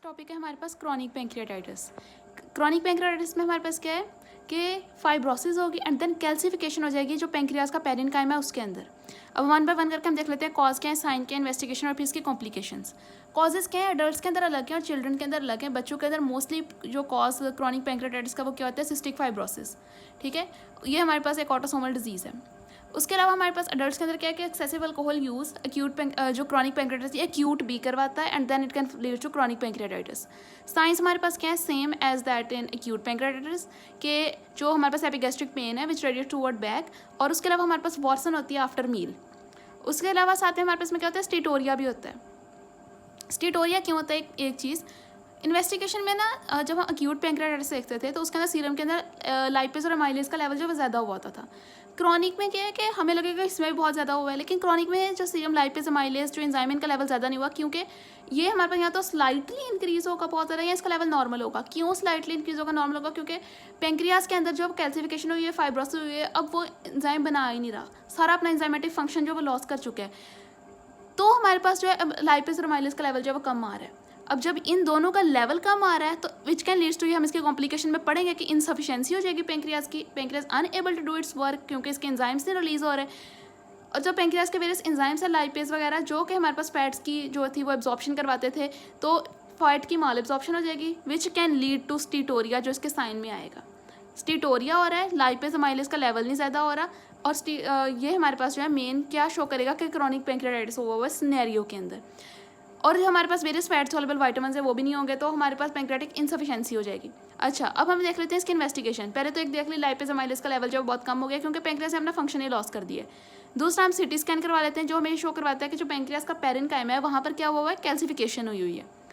Topic है हमारे पास chronic pancreatitis. Chronic pancreatitis में हमारे पास क्या है कि फाइब्रोसिस होगी एंड देन कैल्सिफिकेशन हो जाएगी जो पैंक्रियाज का पेरेन्काइम है उसके अंदर। अब वन बाय वन करके हम देख लेते हैं कॉज क्या है, साइन क्या है, इन्वेस्टिगेशन और फिर इसकी कॉम्प्लिकेशंस। कॉजेज क्या है, एडल्ट्स के अंदर अलग है और चिल्ड्रन के अंदर अलग है। बच्चों के अंदर मोस्टली जो कॉज क्रॉनिक पैंक्रियाटाइटिस का वो क्या होता है, सिस्टिक फाइब्रोसिस। ठीक है, ये हमारे पास एक ऑटोसोमल डिजीज़ है। उसके अलावा हमारे पास अडल्ट्स के अंदर क्या है कि एक्सेसिव अल्कोहल यूज़ एक्यूट जो क्रॉनिक पैंक्रियाटाइटिस एक्यूट भी करवाता है and then it can lead to chronic pancreatitis. Science हमारे पास क्या है, same as that in acute pancreatitis के जो हमारे पास एपिगैस्ट्रिक पेन है विच रेडिएट टूवर्ड बैक, और उसके अलावा हमारे पास वॉर्सन होती है आफ्टर मील। उसके अलावा साथ में हमारे पास में क्या होता है, स्टीटोरिया भी होता है। स्टीटोरिया क्यों होता है, एक चीज़ इन्वेस्टिगेशन में ना जब हम एक्यूट पैंक्रियाटाइटिस देखते थे तो उसके अंदर सीरम के अंदर लाइपेज और अमाइलेज का लेवल जो वो ज़्यादा हुआ होता था। क्रॉनिक में क्या है कि हमें लगेगा इसमें भी बहुत ज़्यादा हुआ है, लेकिन क्रॉनिक में जो सीरम लाइपेज अमाइलेज जो एंजाइम इनका लेवल ज़्यादा नहीं हुआ, क्योंकि ये हमारे पास यहाँ तो स्लाइटली इंक्रीज होगा बहुत ज़्यादा या इसका लेवल नॉर्मल होगा। क्यों स्लाइटली इंक्रीज होगा, नॉर्मल होगा, क्योंकि पैंक्रियाज के अंदर जो कैल्सिफिकेशन हुई है, फाइब्रोसिस हुई है, अब वो एंजाइम बना ही नहीं रहा, सारा अपना एंजाइमेटिक फंक्शन जो वो लॉस कर चुके हैं। तो हमारे पास जो है लाइपेज और अमाइलेज का लेवल जो है वो कम आ रहा है। अब जब इन दोनों का लेवल कम आ रहा है तो विच कैन लीड्स टू, ये हम इसके कॉम्प्लिकेशन में पढ़ेंगे कि इनसफिशिएंसी हो जाएगी पैंक्रियाज की, pancreas unable to do its work क्योंकि इसके एंजाइम्स नहीं रिलीज हो रहे हैं। और जब पैंक्रियाज के वेरियस एंजाइम्स है, लाइपेज वगैरह जो कि हमारे पास फैट्स की जो थी वो एब्जॉर्प्शन करवाते थे, तो फैट की माल एब्जॉर्प्शन हो जाएगी which can lead to steatorrhea, जो इसके साइन में आएगा। स्टीटोरिया हो रहा है, लाइपेज अमाइलेज का लेवल नहीं ज़्यादा हो रहा, और ये हमारे पास जो है मेन क्या शो करेगा कि क्रॉनिक पैंक्रियाटाइटिस हुआ हुआ सिनेरियो के अंदर। और जो हमारे पास वेरियस फैट सॉल्युबल विटामिन्स है वो भी नहीं होंगे, तो हमारे पास पैंक्रियाटिक इनसफिशिएंसी हो जाएगी। अच्छा, अब हम देख लेते हैं इसकी इन्वेस्टिगेशन। पहले तो एक देख ली लाइपेज अमाइलेज का लेवल जो बहुत कम हो गया क्योंकि पैंक्रियाज ने अपना फंक्शन ही लॉस कर दिया है। दूसरा हम सिटी स्कैन करवा लेते हैं जो हमें शो करवाता है कि जो पैंक्रियाज का पेरेन्काइम है वहाँ पर क्या हुआ है, कैल्सिफिकेशन हुई हुई है।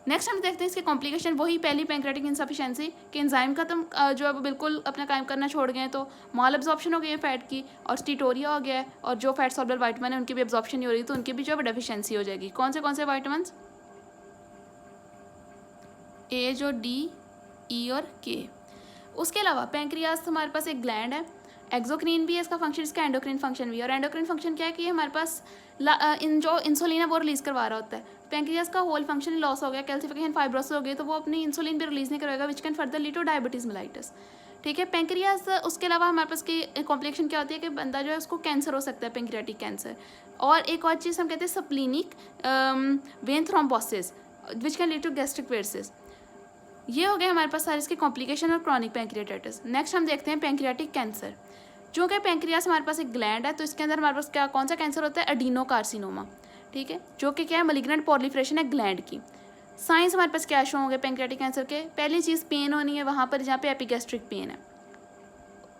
नेक्स्ट हम देखते हैं इसके कॉम्प्लिकेशन, वही पहली पैंक्रियाटिक इनसफिशिएंसी कि एंजाइम खत्म जो है बिल्कुल अपना काम करना छोड़ गए हैं, तो माल एब्जॉर्प्शन हो गई है फैट की, और स्टीटोरिया हो गया है, और जो फैट सॉल्युबल विटामिन है उनकी भी एब्जॉर्प्शन नहीं हो रही, तो उनकी भी जो है डेफिशिएंसी हो जाएगी। कौन से विटामिन, ए जो डी, ई और के। उसके अलावा पैंक्रियाज हमारे पास एक ग्लैंड है, एक्सोक्रीन भी है इसका फंक्शन, इसका एंडोक्रीन फंक्शन भी है। और एंडोक्रीन फंक्शन क्या है कि हमारे पास जो इंसुलिन है वो रिलीज़ करवा रहा होता है। पैंक्रियाज का होल फंक्शन ही लॉस हो गया, कैल्सिफिकेशन फाइब्रोसिस हो गई, तो वो अपनी इंसुलिन भी रिलीज़ नहीं करेगा which can further lead two diabetes mellitus. ठीक है, पैंक्रियाज। उसके अलावा हमारे पास की कॉम्प्लिकेशन क्या होती है कि बंदा जो है उसको कैंसर हो सकता है, पैंक्रियाटिक कैंसर। और एक और चीज़ हम कहते हैं splenic vein thrombosis which can lead to gastric varices. ये हो गया हमारे पास सारे इसके कॉम्प्लिकेशन और क्रॉनिक पैंक्रियाटाइटिस। नेक्स्ट हम देखते हैं पैंक्रियाटिक कैंसर। जो कि पैंक्रियास हमारे पास एक ग्लैंड है, तो इसके अंदर हमारे पास क्या कौन सा कैंसर होता है, एडिनोकार्सिनोमा। ठीक है, जो कि क्या है, मलिग्नेंट पॉलीफरेशन है ग्लैंड की। साइंस हमारे पास क्या शो होंगे पैंक्रियाटिक कैंसर के, पहली चीज़ पेन होनी है वहाँ पर जहाँ पे एपिगैस्ट्रिक पेन है,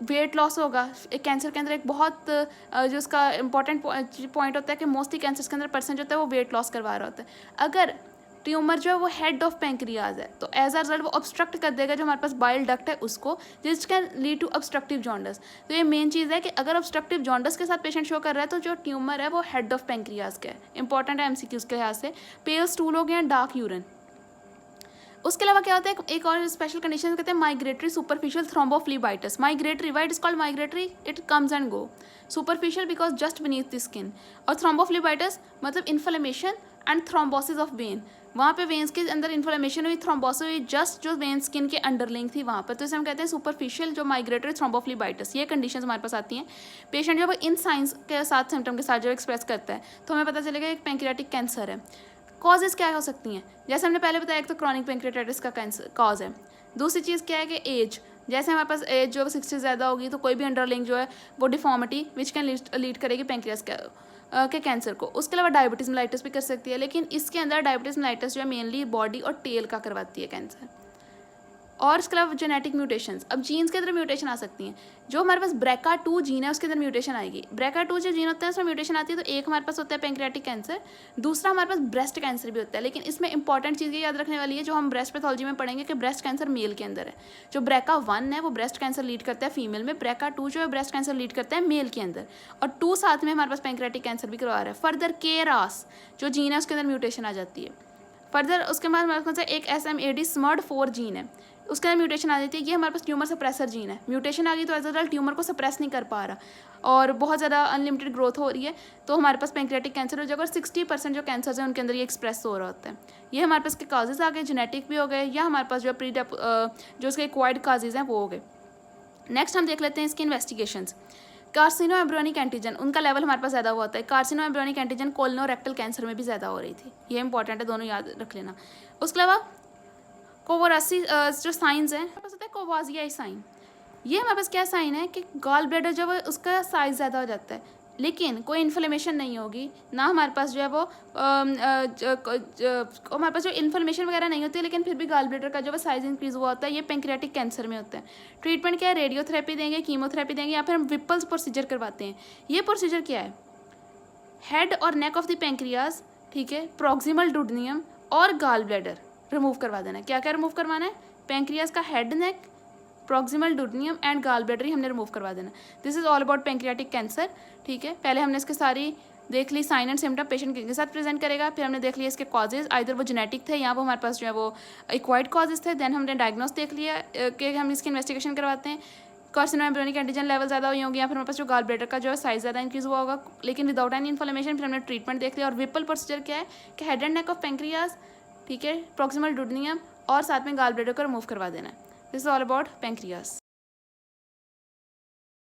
वेट लॉस होगा। एक कैंसर के अंदर एक बहुत जो उसका इंपॉर्टेंट पॉइंट होता है कि मोस्टली कैंसर के अंदर पर्सन जो होता है वो वेट लॉस करवा रहा होता है। अगर ट्यूमर जो है वो हेड ऑफ पैंक्रियाज है तो एज अ रिजल्ट वो ऑब्स्ट्रक्ट कर देगा जो हमारे पास बाइल डक्ट है उसको, जिस can lead to obstructive jaundice. तो ये मेन चीज़ है कि अगर ऑब्स्ट्रक्टिव जॉन्डस के साथ पेशेंट शो कर रहा है तो जो ट्यूमर है वो हेड ऑफ पैंक्रियाज का है। इंपॉर्टेंट है एमसीक्यूज के लिहाज से। पेल स्टूल हो गया, डार्क यूरिन। उसके अलावा क्या होता है, एक और स्पेशल कंडीशन कहते हैं migratory superficial thrombophlebitis. Migratory, why it is called migratory, it comes and go. Superficial because just beneath the skin, और थ्रोम्बोफ्लीबाइटिस मतलब inflammation and thrombosis of vein. वहाँ पे वेन्स के अंदर इन्फ्लेमेशन हुई, थ्रोम्बोसिस हुई जस्ट जो वेन स्किन के अंडरलिंग थी वहाँ पर, तो इसे हम कहते हैं सुपरफिशियल जो माइग्रेटरी थ्रोम्बोफ्लीबाइटिस। ये कंडीशंस हमारे पास आती हैं। पेशेंट जब इन साइंस के साथ सिम्टम के साथ जो एक्सप्रेस करता है तो हमें पता चलेगा एक पैंक्रियाटिक कैंसर है। कॉजेज़ क्या हो सकती हैं, जैसे हमने पहले बताया, एक तो क्रॉनिक पैंक्रियाटाइटिस का कैंसर कॉज है। दूसरी चीज़ क्या है कि एज, जैसे हमारे पास एज जो 60 से ज़्यादा होगी तो कोई भी अंडरलिंग जो है वो डिफॉर्मिटी विच कैन लीड करेगी पैंक्रियास के कैंसर को। उसके अलावा डायबिटीज़ मेलाइटिस भी कर सकती है, लेकिन इसके अंदर डायबिटीज़ मेलाइटिस जो है मेनली बॉडी और टेल का करवाती है कैंसर। और इसके अलावा जेनेटिक म्यूटेशंस, अब जीन्स के अंदर म्यूटेशन आ सकती हैं। जो हमारे पास BRCA2 जीन है उसके अंदर म्यूटेशन आएगी। BRCA2 जो जीन होता है उसमें म्यूटेशन आती है, तो एक हमारे पास होता है पैंक्रियाटिक कैंसर, दूसरा हमारे पास ब्रेस्ट कैंसर भी होता है। लेकिन इसमें इंपॉर्टेंट चीज़ ये याद रखने वाली है जो हम ब्रेस्ट पैथोलॉजी में पढ़ेंगे कि ब्रेस्ट कैंसर मेल के अंदर है। जो BRCA1 है वो ब्रेस्ट कैंसर लीड करता है फीमेल में, BRCA2 जो है ब्रेस्ट कैंसर लीड करता है मेल के अंदर, और 2 साथ में हमारे पास पैंक्रियाटिक कैंसर भी करवा रहा है। फर्दर KRAS जो जीन है उसके अंदर म्यूटेशन आ जाती है। फर्दर उसके बाद हमारे पास एक SMAD SMAD4 जीन है, उसके अंदर म्यूटेशन आ जाती है। ये हमारे पास ट्यूमर सप्रेसर जीन है, म्यूटेशन आ गई तो एज अ रिजल्ट ट्यूमर को सप्रेस नहीं कर पा रहा और बहुत ज़्यादा अनलिमिटेड ग्रोथ हो रही है, तो हमारे पास पेंक्रियाटिक कैंसर हो जाएगा। और 60% जो कैंसर्स हैं उनके अंदर ये एक्सप्रेस हो रहा होता है। ये हमारे पास के काजेज़ आ गए, जेनेटिक भी हो गए, या हमारे पास जो जो उसके एक्वायर्ड काजेज़ हैं वो हो गए। नेक्स्ट हम देख लेते हैं इसकी इन्वेस्टिगेशंस। कार्सिनो एम्ब्रियोनिक एंटीजन, उनका लेवल हमारे पास ज़्यादा हुआ होता है। कार्सिनो एम्ब्रियोनिक एंटीजन कोलोरेक्टल कैंसर में भी ज़्यादा हो रही थी, ये इंपॉर्टेंट है, दोनों याद रख लेना। उसके अलावा कोवरासी जो साइंस हैं, हमारे पास होता है कोवाजियाई साइन। ये हमारे पास क्या साइन है कि गॉल ब्लैडर जो है उसका साइज़ ज़्यादा हो जाता है, लेकिन कोई इन्फ्लेमेशन नहीं होगी, ना हमारे पास जो है वो हमारे पास जो इन्फ्लेमेशन वगैरह नहीं होती है, लेकिन फिर भी गॉल ब्लैडर का जो है साइज़ इंक्रीज़ हुआ होता है। ये पेंक्रियाटिक कैंसर में होता है। ट्रीटमेंट क्या है? रेडियोथेरेपी देंगे, कीमोथेरेपी देंगे, या फिर हम विप्पल्स प्रोसीजर करवाते हैं। ये प्रोसीजर क्या है? हेड और नेक ऑफ द पेंक्रियाज, ठीक है, प्रॉक्सिमल डुडेनियम और गॉल ब्लैडर रिमूव करवा देना है। क्या क्या रिमूव करवाना है? पेंक्रियाज का head, neck, proximal duodenum and gall bladder ही हमने रिमूव करवा देना। This is all about pancreatic cancer, ठीक है। पहले हमने इसके सारी देख ली साइन एंड सिम्टम, पेशेंट के साथ प्रेजेंट करेगा, फिर हमने देख लिया इसके कॉजेज, आइदर वो जेनेटिक थे या वो हमारे पास जो है वो एक्वायर्ड कॉजेज थे। देन हमने डायग्नोस देख लिया कि हम इसकी इन्वेस्टिगेशन करवाते हैं। कार्सिनो एम्ब्रियोनिक एंटीजन लेवल ज़्यादा हुई होगी, या फिर हमारे पास जो गॉल ब्लैडर का जो है साइज ज़्यादा इंक्रीज हुआ होगा, लेकिन विदाउट एनी इन्फ्लेमेशन। फिर हमने ट्रीटमेंट देख लिया। और विपल प्रोसीजर क्या है कि head and neck of pancreas, ठीक है, प्रॉक्सिमल डुडेनियम और साथ में गॉल ब्लैडर को रिमूव करवा देना है। This is all about pancreas.